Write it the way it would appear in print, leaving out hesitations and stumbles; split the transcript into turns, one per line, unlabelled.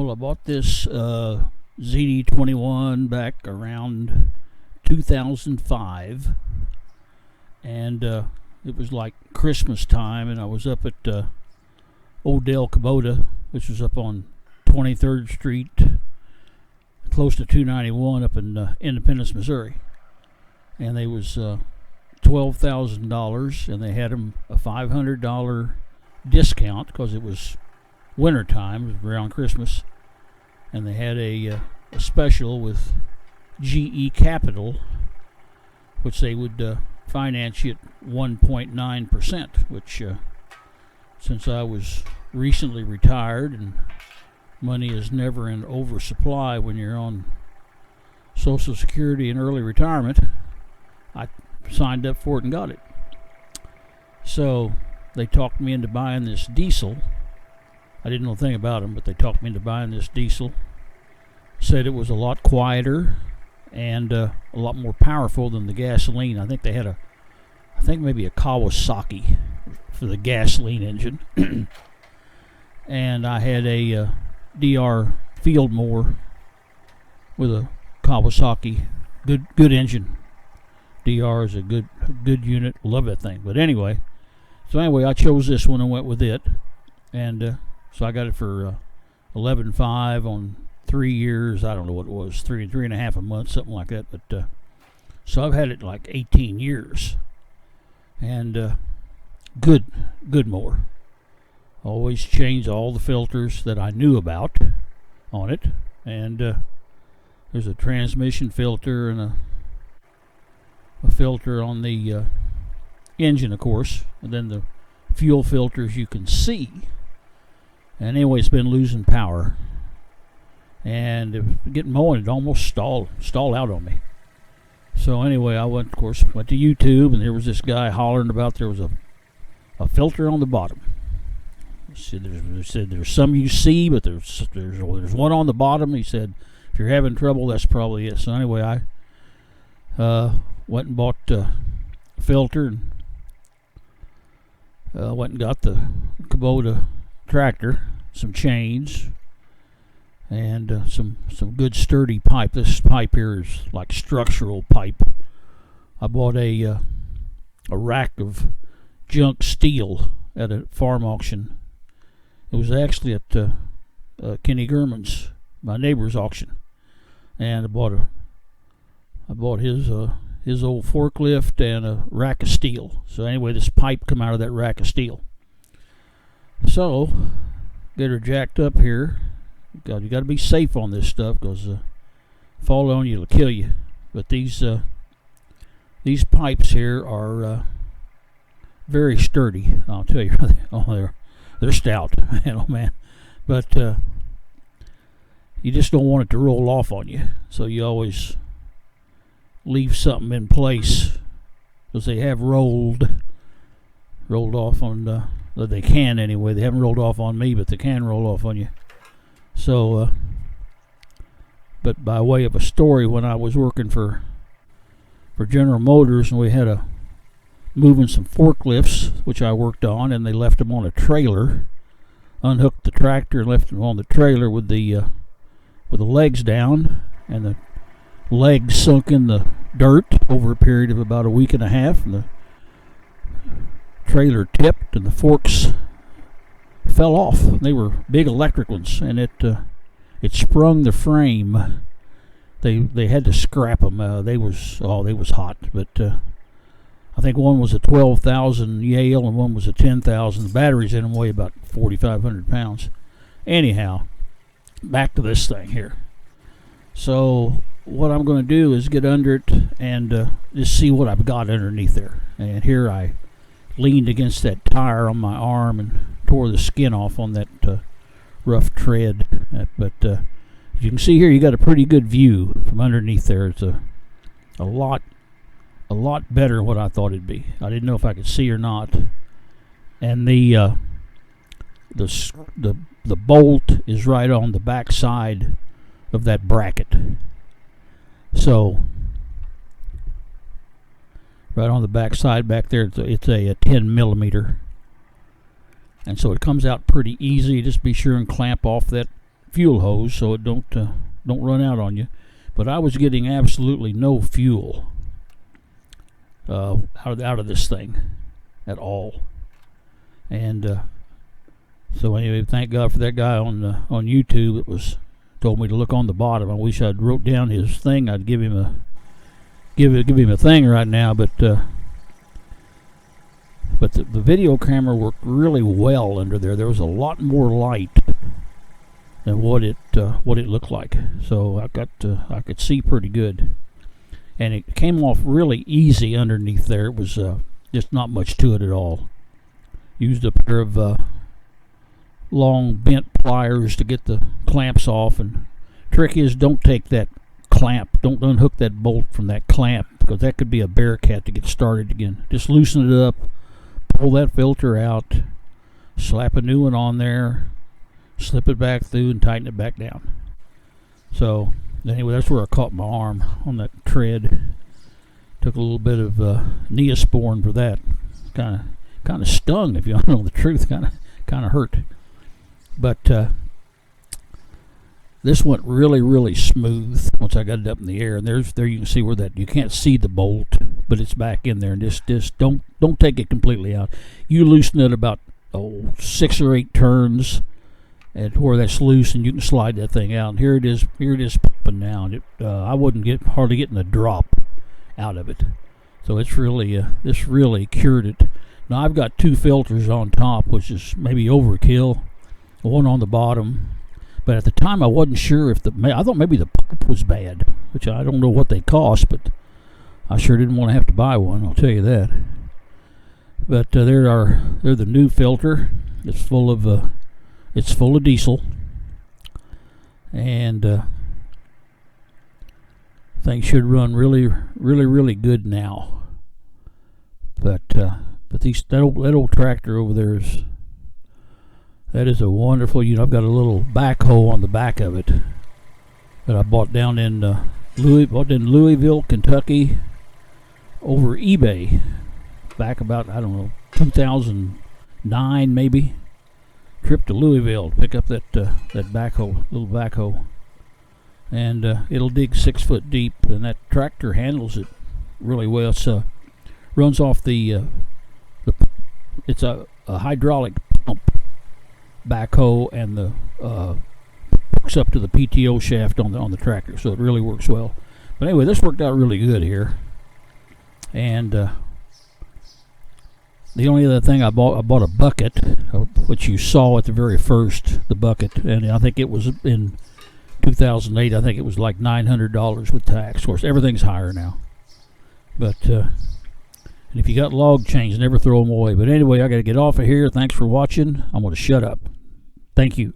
Well, I bought this ZD-21 back around 2005, and it was like Christmas time, and I was up at Odell Kubota, which was up on 23rd Street, close to 291 up in Independence, Missouri. And they was $12,000, and they had them a $500 discount because it was winter time, it was around Christmas, and they had a special with GE Capital, which they would finance you at 1.9%, which since I was recently retired and money is never in oversupply when you're on Social Security and early retirement, I signed up for it and got it. So they talked me into buying this diesel. I didn't know a thing about them, but they talked me into buying this diesel. Said it was a lot quieter and a lot more powerful than the gasoline. I think they had maybe a Kawasaki for the gasoline engine. And I had a DR field mower with a Kawasaki, good engine. DR is a good unit. Love that thing. But anyway, I chose this one and went with it, and so I got it for $11,500 on 3 years. I don't know what it was, three and a half a month, something like that. But so I've had it like 18 years, and good mower. Always change all the filters that I knew about on it, and there's a transmission filter and a filter on the engine, of course, and then the fuel filters you can see. And anyway, it's been losing power, and getting mowing, it almost stalled out on me. So anyway, I went to YouTube, and there was this guy hollering about there was a filter on the bottom. He said there's some you see, but there's one on the bottom. He said if you're having trouble, that's probably it. So anyway, I went and bought a filter, and went and got the Kubota tractor, some chains, and some good sturdy pipe. This pipe here is like structural pipe. I bought a rack of junk steel at a farm auction. It was actually at Kenny German's, my neighbor's auction, and I bought his old forklift and a rack of steel. So anyway, this pipe come out of that rack of steel. So get her jacked up here. You got to be safe on this stuff, because fall on you, it'll kill you. But these pipes here are very sturdy. I'll tell you, they're stout, man. But you just don't want it to roll off on you, so you always leave something in place, because they have rolled off on they can anyway. They haven't rolled off on me, but they can roll off on you. So but by way of a story, when I was working for General Motors, and we had moving some forklifts, which I worked on, and they left them on a trailer, unhooked the tractor and left them on the trailer with the legs down, and the legs sunk in the dirt over a period of about a week and a half, and the trailer tipped and the forks fell off. They were big electric ones, and it sprung the frame. They had to scrap them. They was hot, but I think one was a 12,000 Yale and one was a 10,000. The batteries in them weigh about 4,500 pounds. Anyhow, back to this thing here. So what I'm going to do is get under it and just see what I've got underneath there. And here I leaned against that tire on my arm and tore the skin off on that rough tread. But as you can see here, you got a pretty good view from underneath there. It's a lot better than what I thought it'd be. I didn't know if I could see or not. And the bolt is right on the back side of that bracket. So right on the back side back there, it's a 10 millimeter, and so it comes out pretty easy. Just be sure and clamp off that fuel hose so it don't run out on you. But I was getting absolutely no fuel out of this thing at all. And so anyway, thank God for that guy on YouTube that was told me to look on the bottom. I wish I'd wrote down his thing. I'd give him a thing right now, but the video camera worked really well under there. There was a lot more light than what it looked like, so I could see pretty good, and it came off really easy underneath there. It was just not much to it at all. Used a pair of long bent pliers to get the clamps off, and trick is don't take that clamp, don't unhook that bolt from that clamp, because that could be a bearcat to get started again. Just loosen it up, pull that filter out, slap a new one on there, slip it back through, and tighten it back down. So anyway, that's where I caught my arm, on that tread. Took a little bit of Neosporin for that. Kind of stung, if you want to know the truth. Kind of hurt. But this went really, really smooth once I got it up in the air. And there you can see where that, you can't see the bolt, but it's back in there. And just don't take it completely out. You loosen it about 6 or 8 turns, and where that's loose, and you can slide that thing out. And here it is popping now. I wouldn't hardly getting a drop out of it. So it's really this really cured it. Now I've got 2 filters on top, which is maybe overkill. One on the bottom, but at the time I wasn't sure if I thought maybe the pump was bad, which I don't know what they cost, but I sure didn't want to have to buy one, I'll tell you that. But they're the new filter. It's full of diesel, and things should run really, really, really good now. But that old tractor over there that is a wonderful unit. I've got a little backhoe on the back of it that I bought down in Louisville, Kentucky, over eBay back about, I don't know, 2009 maybe. Trip to Louisville to pick up that backhoe, little backhoe, and it'll dig 6 foot deep, and that tractor handles it really well. It's runs off it's a hydraulic pump backhoe, and the hooks up to the PTO shaft on the tractor, so it really works well. But anyway, this worked out really good here. And the only other thing I bought a bucket, which you saw at the very first, the bucket, and I think it was in 2008. I think it was like $900 with tax. Of course, everything's higher now. But and if you got log chains, never throw them away. But anyway, I got to get off of here. Thanks for watching. I'm going to shut up. Thank you.